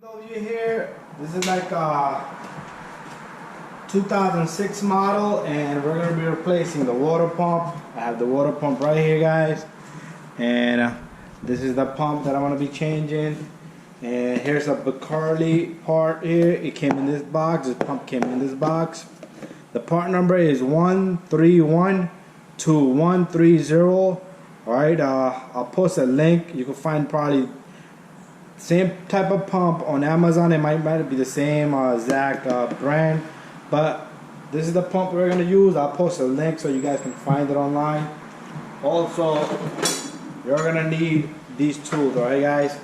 BMW here. This is like a 2006 model, and we're gonna be replacing the water pump. I have the water pump right here, guys, and this is the pump that I'm gonna be changing. And here's a Bacardi part here. It came in this box. This pump came in this box. The part number is 1312130. All right, I'll post a link. You can find probably same type of pump on Amazon. It might be the same exact brand, but this is the pump we're gonna use. I'll post a link so you guys can find it online. Also, you're gonna need these tools, all right, guys?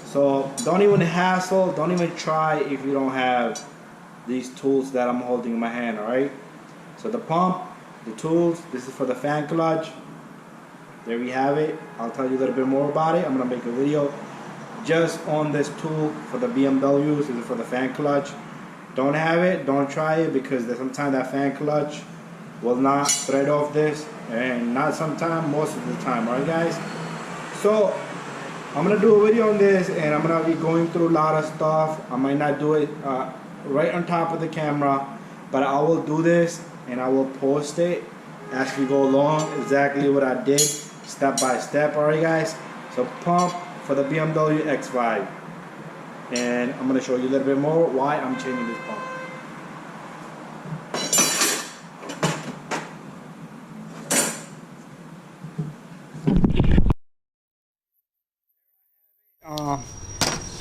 So don't even hassle, don't even try if you don't have these tools that I'm holding in my hand, all right? So the pump, the tools, this is for the fan clutch. There we have it. I'll tell you a little bit more about it. I'm gonna make a video just on this tool for the BMWs. This is for the fan clutch. Don't have it, don't try it, because sometimes that fan clutch will not thread off this, and not sometimes, most of the time, alright, guys? So I'm gonna do a video on this, and I'm gonna be going through a lot of stuff. I might not do it right on top of the camera, but I will do this and I will post it as we go along, exactly what I did step by step. Alright, guys? So pump for the BMW X5, and I'm gonna show you a little bit more why I'm changing this pump.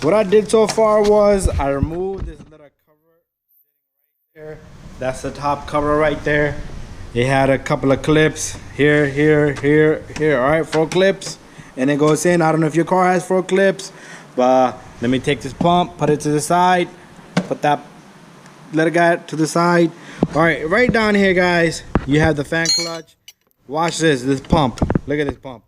What I did so far was I removed this little cover here. That's the top cover right there. It had a couple of clips here. All right, 4 clips, and it goes in. I don't know if your car has 4 clips, but let me take this pump, put it to the side, put that little guy to the side. All right, right down here, guys, you have the fan clutch. Watch this pump. Look at this pump.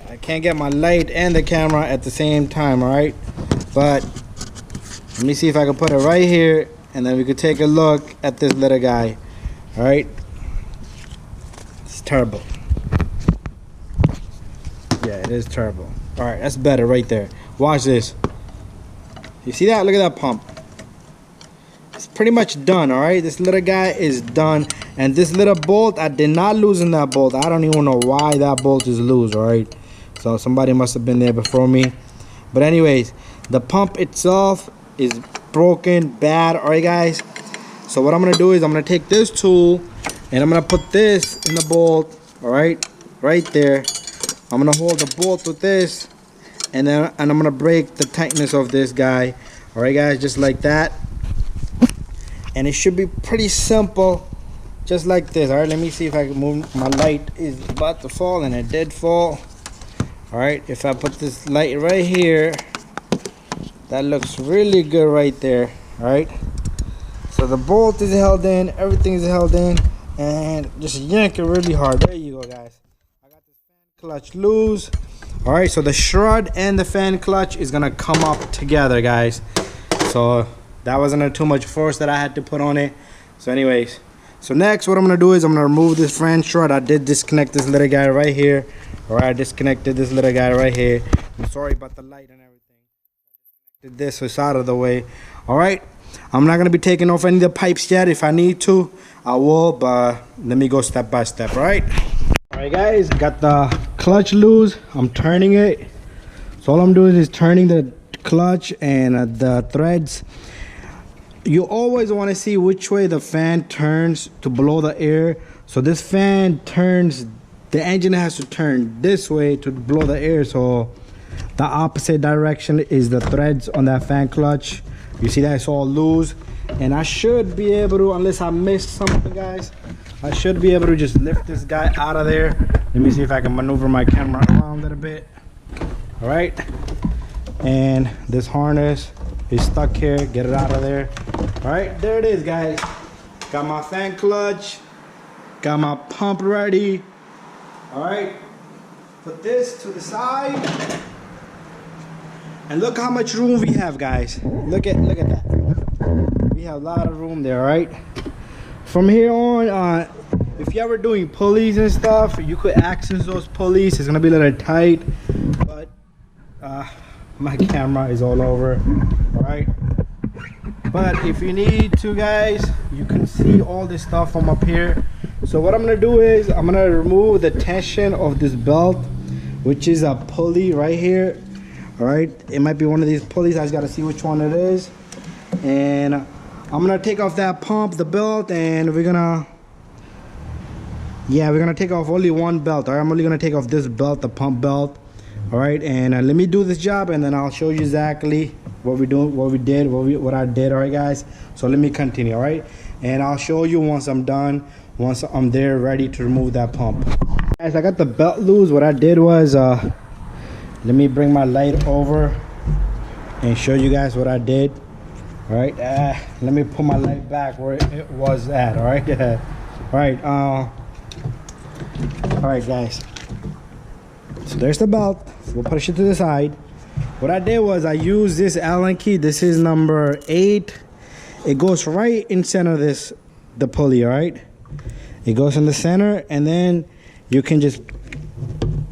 I can't get my light and the camera at the same time, all right? But let me see if I can put it right here, and then we could take a look at this little guy, all right? It's turbo. Yeah, it is turbo. All right, that's better right there. Watch this. You see that? Look at that pump. It's pretty much done, all right? This little guy is done. And this little bolt, I did not loosen that bolt. I don't even know why that bolt is loose, all right? So somebody must have been there before me. But anyways, the pump itself is broken, bad, all right, guys? So what I'm gonna do is I'm gonna take this tool and I'm gonna put this in the bolt, all right? Right there. I'm gonna hold the bolt with this, and I'm gonna break the tightness of this guy, all right, guys, just like that. And it should be pretty simple, just like this. All right, let me see if I can move. My light is about to fall, and it did fall. All right, if I put this light right here, that looks really good right there. All right, so the bolt is held in, everything is held in, and just yank it really hard. There you go, guys. I got this fan clutch loose. All right, so the shroud and the fan clutch is gonna come up together, guys. So that wasn't too much force that I had to put on it. So anyways, so next what I'm gonna do is I'm gonna remove this fan shroud. I did disconnect this little guy right here. All right, I disconnected this little guy right here. I'm sorry about the light and everything. Did this so it's out of the way. All right, I'm not gonna be taking off any of the pipes yet. If I need to, I will, but let me go step by step. All right. All right, guys, got the clutch loose. I'm turning it. So all I'm doing is turning the clutch and the threads. You always want to see which way the fan turns to blow the air. So this fan turns, the engine has to turn this way to blow the air. So the opposite direction is the threads on that fan clutch. You see that it's all loose, and I should be able to, unless I missed something, guys, I should be able to just lift this guy out of there. Let me see if I can maneuver my camera around a little bit. All right, and this harness is stuck here. Get it out of there. All right, there it is, guys. Got my fan clutch, got my pump ready. All right, put this to the side, and look how much room we have, guys. Look at that. We have a lot of room there. All right, from here on, if you're ever doing pulleys and stuff, you could access those pulleys. It's gonna be a little tight, but my camera is all over. All right, but if you need to, guys, you can see all this stuff from up here. So what I'm gonna do is I'm gonna remove the tension of this belt, which is a pulley right here. All right, it might be one of these pulleys. I just gotta see which one it is. And I'm gonna take off that pump, the belt, and we're gonna take off only one belt. All right, I'm only gonna take off this belt, the pump belt. All right, and let me do this job, and then I'll show you exactly what we do, what I did. All right, guys, so let me continue. All right, and I'll show you once I'm done, once I'm there ready to remove that pump. Guys, I got the belt loose. What I did was let me bring my light over and show you guys what I did. All right, let me put my light back where it was at. All right, all right, guys, so there's the belt. We'll push it to the side. What I did was I used this Allen key. This is number 8. It goes right in center of this, the pulley. All right, it goes in the center, and then you can just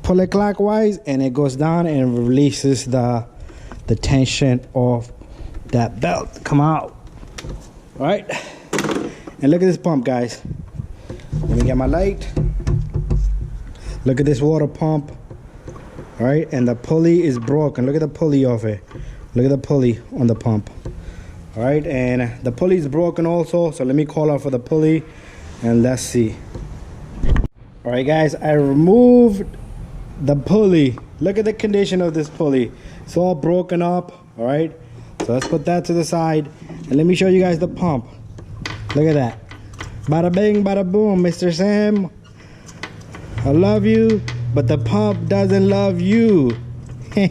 pull it clockwise, and it goes down and releases the tension of that belt. Come out. All right, and look at this pump, guys. Let me get my light. Look at this water pump. All right, and the pulley is broken. Look at the pulley of it. Look at the pulley on the pump. All right, and the pulley is broken also, so let me call out for the pulley and let's see. All right, guys, I removed the pulley. Look at the condition of this pulley. It's all broken up. All right, so let's put that to the side, and let me show you guys the pump. Look at that. Bada bing, bada boom, Mr. Sam. I love you, but the pump doesn't love you. All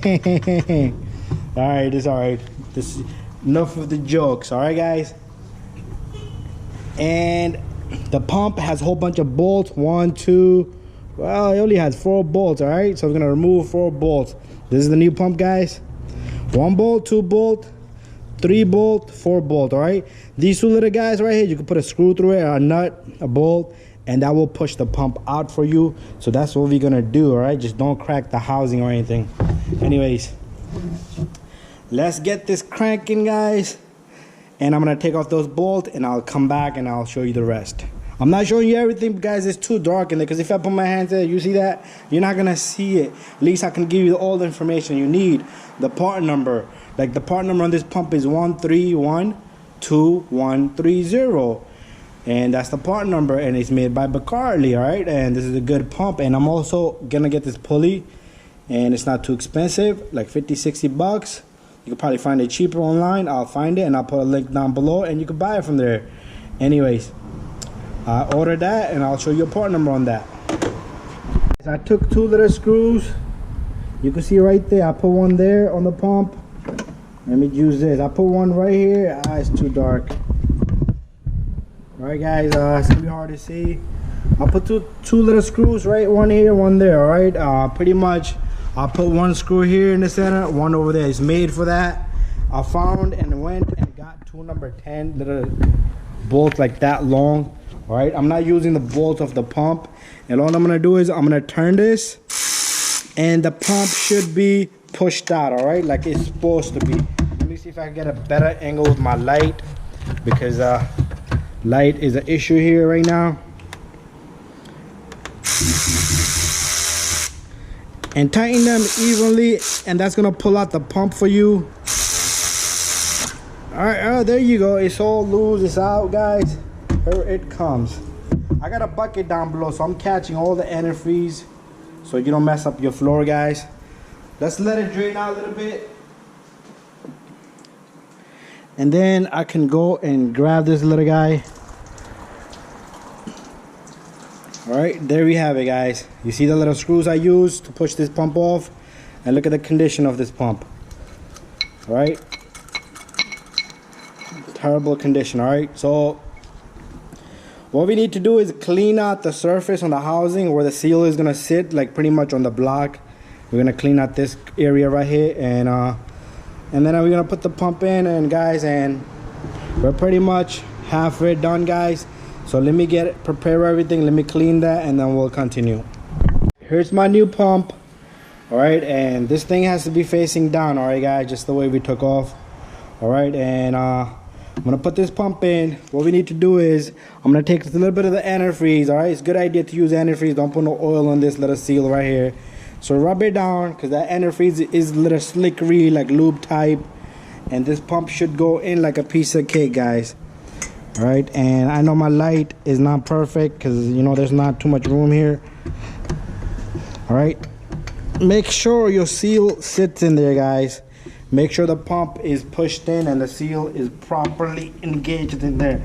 right, it's all right. This enough of the jokes. All right, guys. And the pump has a whole bunch of bolts. 1, 2. Well, it only has 4 bolts. All right, so we're gonna remove 4 bolts. This is the new pump, guys. 1 bolt, 2 bolt, 3 bolt, 4 bolt. All right. These 2 little guys right here, you can put a screw through it, a nut, a bolt, and that will push the pump out for you. So that's what we're gonna do. All right, just don't crack the housing or anything. Anyways, let's get this cranking, guys, and I'm gonna take off those bolts, and I'll come back and I'll show you the rest. I'm not showing you everything, guys. It's too dark in there, because if I put my hands there, you see that, you're not gonna see it. At least I can give you all the information you need. The part number, like the part number on this pump is 13122130. And that's the part number, and it's made by Bacardi. All right, and this is a good pump. And I'm also gonna get this pulley, and it's not too expensive, like 50-60 bucks. You can probably find it cheaper online. I'll find it, and I'll put a link down below, and you can buy it from there. Anyways, I ordered that, and I'll show you a part number on that. I took 2 little screws. You can see right there, I put one there on the pump. Let me use this. I put one right here. It's too dark. Alright, guys, it's gonna be hard to see. I'll put two little screws, right? One here, one there. Alright, pretty much I'll put 1 screw here in the center, 1 over there. It's made for that. I found and went and got 2 number 10 little bolts like that long. Alright, I'm not using the bolts of the pump, and all I'm gonna do is I'm gonna turn this, and the pump should be pushed out. Alright, like it's supposed to be. Let me see if I can get a better angle with my light, because light is an issue here right now. And tighten them evenly, and that's gonna pull out the pump for you. All right, oh, there you go. It's all loose. It's out, guys. Here it comes. I got a bucket down below, so I'm catching all the antifreeze so you don't mess up your floor, guys. Let's let it drain out a little bit, and then I can go and grab this little guy. All right, there we have it, guys. You see the little screws I used to push this pump off, and look at the condition of this pump. All right, terrible condition. All right, so what we need to do is clean out the surface on the housing where the seal is gonna sit, like pretty much on the block. We're gonna clean out this area right here, and then we're gonna put the pump in, and guys, and we're pretty much halfway done, guys. So let me prepare everything, let me clean that, and then we'll continue. Here's my new pump. All right, and this thing has to be facing down, all right guys, just the way we took off. All right, and I'm gonna put this pump in. What we need to do is I'm gonna take a little bit of the antifreeze. All right, it's a good idea to use antifreeze. Don't put no oil on this little seal right here. So rub it down, because that antifreeze is a little slickery, like lube type, and this pump should go in like a piece of cake, guys. All right, and I know my light is not perfect because, you know, there's not too much room here. All right, make sure your seal sits in there, guys. Make sure the pump is pushed in and the seal is properly engaged in there,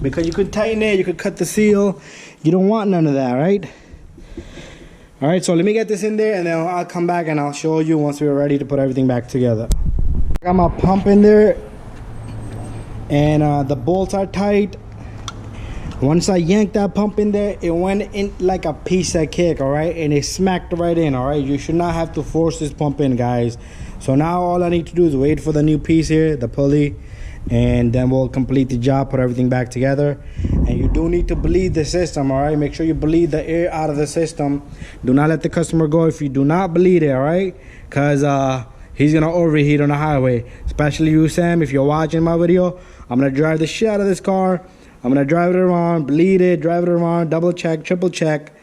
because you could tighten it, you could cut the seal. You don't want none of that, right? All right, so let me get this in there and then I'll come back and I'll show you once we're ready to put everything back together. I got my pump in there, and the bolts are tight. Once I yanked that pump in there, it went in like a piece of cake, all right, and it smacked right in. All right, you should not have to force this pump in, guys. So now all I need to do is wait for the new piece here, the pulley, and then we'll complete the job, put everything back together. And you do need to bleed the system, all right? Make sure you bleed the air out of the system. Do not let the customer go if you do not bleed it, all right? Because he's gonna overheat on the highway. Especially you, Sam, if you're watching my video. I'm gonna drive the shit out of this car. I'm gonna drive it around, bleed it, drive it around, double check, triple check.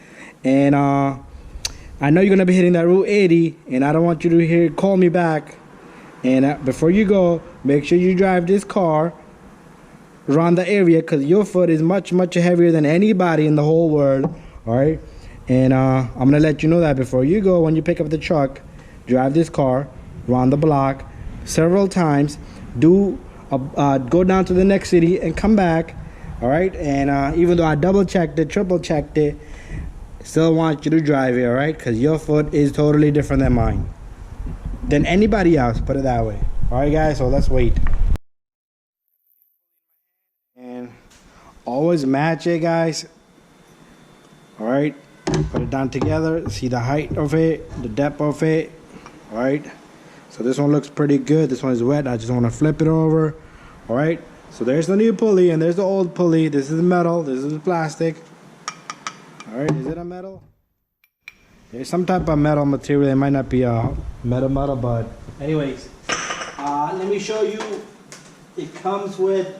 And I know you're gonna be hitting that Route 80, and I don't want you to call me back. And before you go, make sure you drive this car around the area, because your foot is much heavier than anybody in the whole world. All right, and I'm gonna let you know that before you go. When you pick up the truck, drive this car around the block several times. Go down to the next city and come back. All right, and even though I double checked it, triple checked it, still want you to drive it, all right? Because your foot is totally different than mine, than anybody else, put it that way. All right, guys, so let's wait. And always match it, guys. All right, put it down together. See the height of it, the depth of it. All right, so this one looks pretty good. This one is wet. I just want to flip it over. All right, so there's the new pulley and there's the old pulley. This is metal, this is plastic. All right, is it a metal? There's some type of metal material. It might not be a metal, but anyways, let me show you. It comes with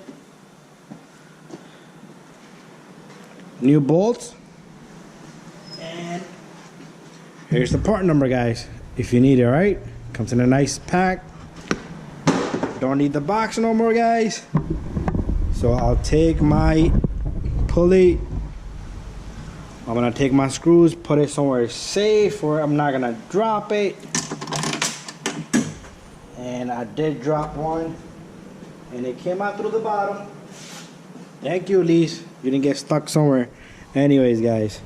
new bolts, and here's the part number, guys, if you need it. All right, comes in a nice pack. Don't need the box no more, guys. So I'll take my pulley, I'm gonna take my screws, put it somewhere safe where I'm not gonna drop it. And I did drop one, and it came out through the bottom. Thank you, Elise. You didn't get stuck somewhere. Anyways, guys,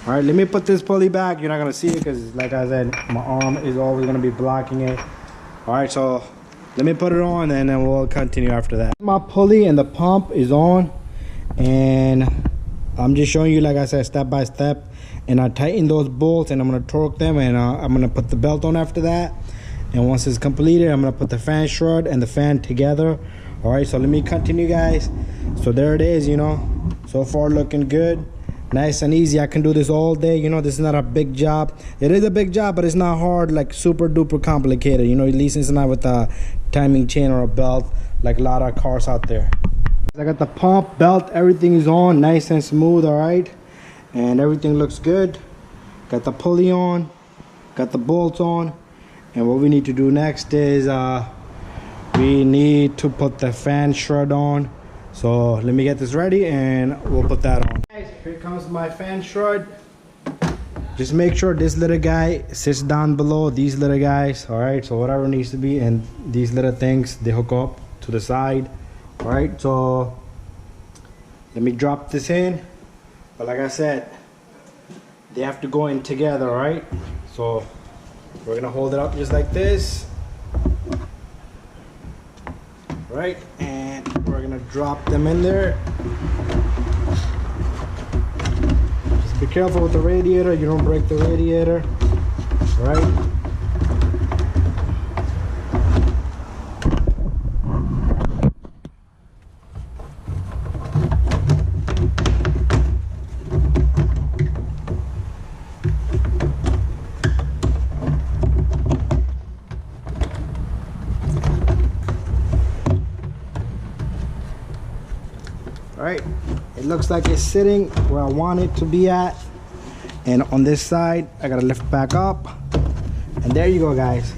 all right, let me put this pulley back. You're not gonna see it because, like I said, my arm is always gonna be blocking it. All right, so let me put it on and then we'll continue after that. My pulley and the pump is on, and I'm just showing you, like I said, step by step. And I tighten those bolts and I'm gonna torque them, and I'm gonna put the belt on after that. And once it's completed, I'm gonna put the fan shroud and the fan together. All right, so let me continue, guys. So there it is, you know, so far looking good, nice and easy. I can do this all day, you know. This is not a big job. It is a big job, but it's not hard, like super duper complicated, you know. At least it's not with a timing chain or a belt like a lot of cars out there. I got the pump, belt, everything is on, nice and smooth. All right, and everything looks good. Got the pulley on, got the bolts on, and what we need to do next is we need to put the fan shroud on. So let me get this ready and we'll put that on. Guys, here comes my fan shroud. Just make sure this little guy sits down below these little guys. All right, so whatever needs to be, and these little things, they hook up to the side. All right, so let me drop this in. But like I said, they have to go in together. All right, so we're gonna hold it up just like this. Right, and we're gonna drop them in there. Just be careful with the radiator, you don't break the radiator. Right, looks like it's sitting where I want it to be at. And on this side, I gotta lift back up. And there you go, guys.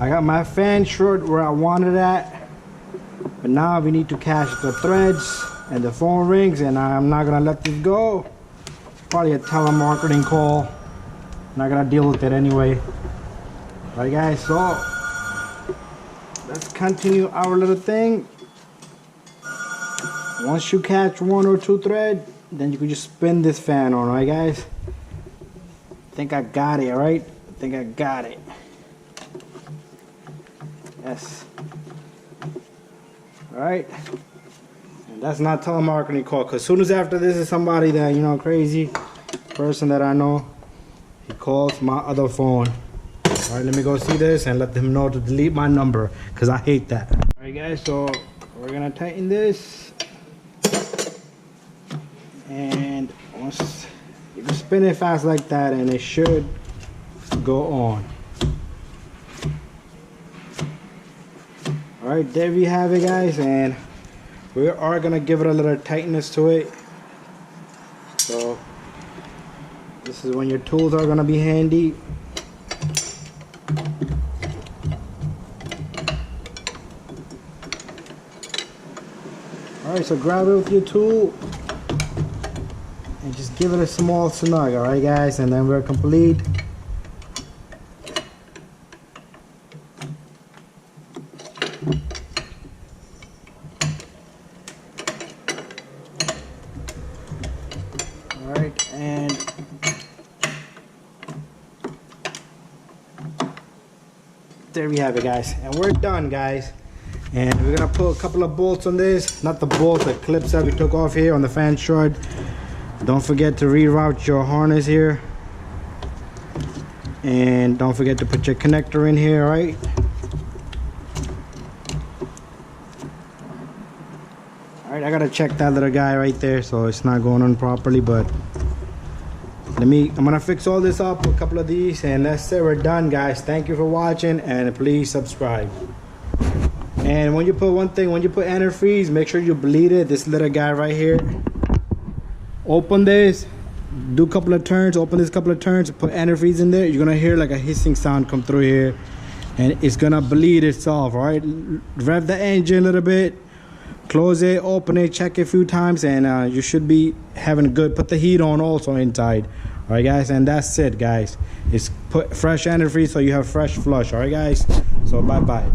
I got my fan short where I want it at. But now we need to catch the threads and the phone rings, and I'm not gonna let this go. Probably a telemarketing call. Not gonna deal with it anyway. Alright guys, so let's continue our little thing. Once you catch 1 or 2 thread, then you can just spin this fan on, alright guys? I think I got it, alright? I think I got it. Yes. Alright. And that's not telemarketing call, because as soon as after this is somebody that, you know, crazy person that I know, he calls my other phone. Alright, let me go see this and let them know to delete my number, because I hate that. Alright guys, so we're gonna tighten this. And once you can spin it fast like that and it should go on. Alright, there we have it guys, and we are gonna give it a little tightness to it. So this is when your tools are gonna be handy. Alright, so grab it with your tool and just give it a small snug, alright guys, and then we're complete. Alright, and there we have it guys, and we're done guys. And we're gonna put a couple of bolts on this, not the bolts, the clips that we took off here on the fan short. Don't forget to reroute your harness here, and don't forget to put your connector in here, right? Alright, I gotta check that little guy right there, so it's not going on properly, but I'm gonna fix all this up, a couple of these, and that's it, we're done guys. Thank you for watching, and please subscribe. And when you put one thing, when you put antifreeze, make sure you bleed it. This little guy right here, open this, do a couple of turns, open this couple of turns, put antifreeze in there. You're gonna hear like a hissing sound come through here, and it's gonna bleed itself. All right, rev the engine a little bit, close it, open it, check it a few times, and you should be having good. Put the heat on also inside. All right guys, and that's it guys. It's put fresh antifreeze so you have fresh flush. All right guys, so bye bye.